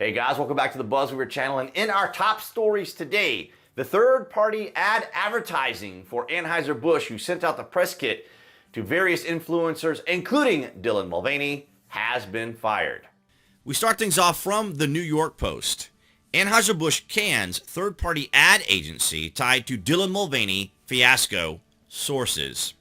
Hey guys, welcome back to the BuzWeaver channel. And in our top stories today, the third-party ad advertising for Anheuser Busch, who sent out the press kit to various influencers, including Dylan Mulvaney, has been fired. We start things off from the New York Post. Anheuser Busch cans third-party ad agency tied to Dylan Mulvaney fiasco. Sources.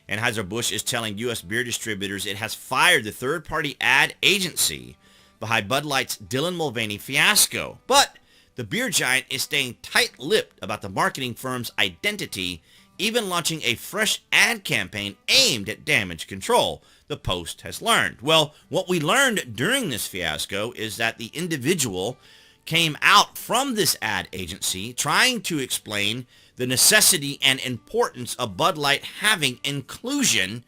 Anheuser Busch is telling U.S. beer distributors it has fired the third-party ad agency behind Bud Light's Dylan Mulvaney fiasco. But the beer giant is staying tight-lipped about the marketing firm's identity, even launching a fresh ad campaign aimed at damage control, the Post has learned. Well, what we learned during this fiasco is that the individual came out from this ad agency trying to explain the necessity and importance of Bud Light having inclusion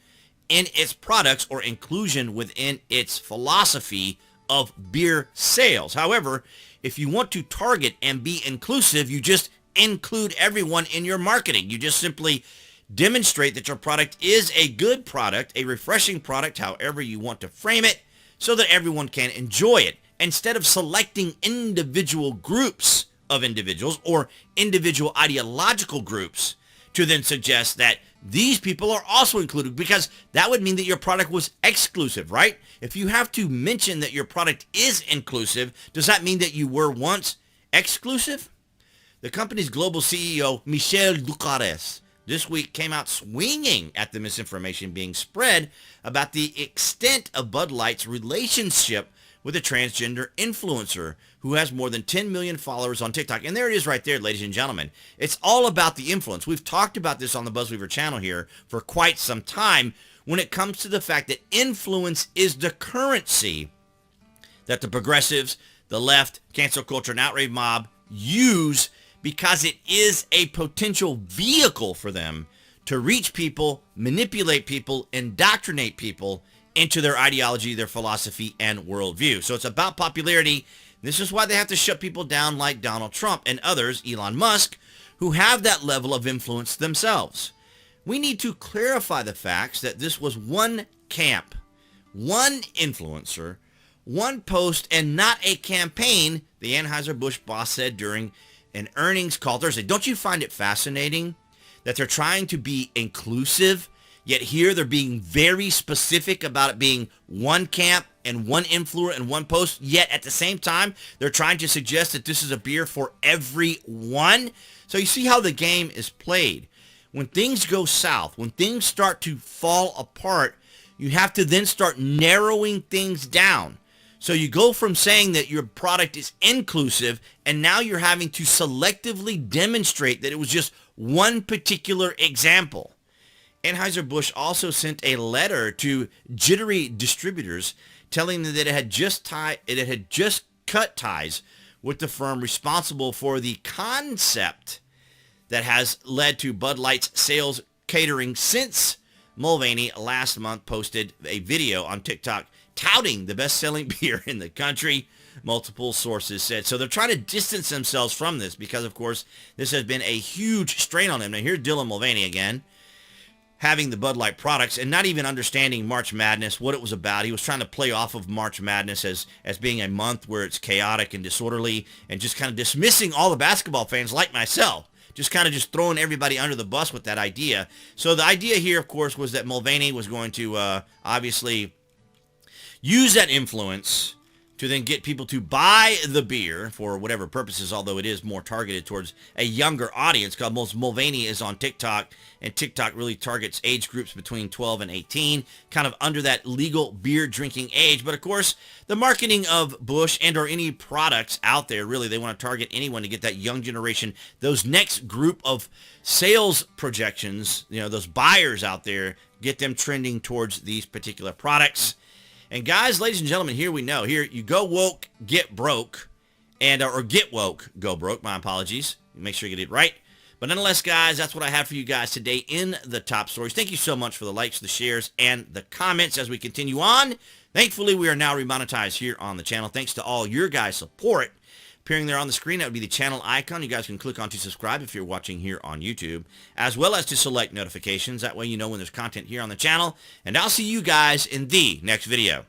in its products or inclusion within its philosophy of beer sales. However, if you want to target and be inclusive, you just include everyone in your marketing. You just simply demonstrate that your product is a good product, a refreshing product, however you want to frame it, so that everyone can enjoy it, instead of selecting individual groups of individuals or individual ideological groups to then suggest that these people are also included, because that would mean that your product was exclusive, right? If you have to mention that your product is inclusive, does that mean that you were once exclusive? The company's global CEO, Michel Ducares, this week came out swinging at the misinformation being spread about the extent of Bud Light's relationship with a transgender influencer who has more than 10 million followers on TikTok. And there it is right there, ladies and gentlemen. It's all about the influence. We've talked about this on the BuzWeaver channel here for quite some time when it comes to the fact that influence is the currency that the progressives, the left, cancel culture, and outrage mob use, because it is a potential vehicle for them to reach people, manipulate people, indoctrinate people into their ideology, their philosophy, and worldview. So it's about popularity. This is why they have to shut people down like Donald Trump and others, Elon Musk, who have that level of influence themselves. We need to clarify the facts that this was one camp, one influencer, one post, and not a campaign, the Anheuser Busch boss said during an earnings call Thursday. Don't you find it fascinating that they're trying to be inclusive, yet here they're being very specific about it being one camp and one influencer and one post, yet at the same time, they're trying to suggest that this is a beer for everyone? So you see how the game is played. When things go south, when things start to fall apart, you have to then start narrowing things down. So you go from saying that your product is inclusive, and now you're having to selectively demonstrate that it was just one particular example. Anheuser Busch also sent a letter to jittery distributors telling them that it had just cut ties with the firm responsible for the concept that has led to Bud Light's sales catering since Mulvaney last month posted a video on TikTok touting the best-selling beer in the country, multiple sources said. So they're trying to distance themselves from this because, of course, this has been a huge strain on them. Now, here's Dylan Mulvaney again, having the Bud Light products and not even understanding March Madness, what it was about. He was trying to play off of March Madness as being a month where it's chaotic and disorderly, and just kind of dismissing all the basketball fans like myself. Just kind of just throwing everybody under the bus with that idea. So the idea here, of course, was that Mulvaney was going to obviously use that influence to then get people to buy the beer for whatever purposes, although it is more targeted towards a younger audience, because Mulvaney is on TikTok, and TikTok really targets age groups between 12 and 18, kind of under that legal beer drinking age. But of course, the marketing of Busch and or any products out there, really, they want to target anyone to get that young generation, those next group of sales projections, you know, those buyers out there, get them trending towards these particular products. And guys, ladies and gentlemen, here we know. Here, you go woke, get broke, and or get woke, go broke. My apologies. Make sure you get it right. But nonetheless, guys, that's what I have for you guys today in the top stories. Thank you so much for the likes, the shares, and the comments as we continue on. Thankfully, we are now remonetized here on the channel. Thanks to all your guys' support. Appearing there on the screen, that would be the channel icon. You guys can click on to subscribe if you're watching here on YouTube, as well as to select notifications. That way you know when there's content here on the channel. And I'll see you guys in the next video.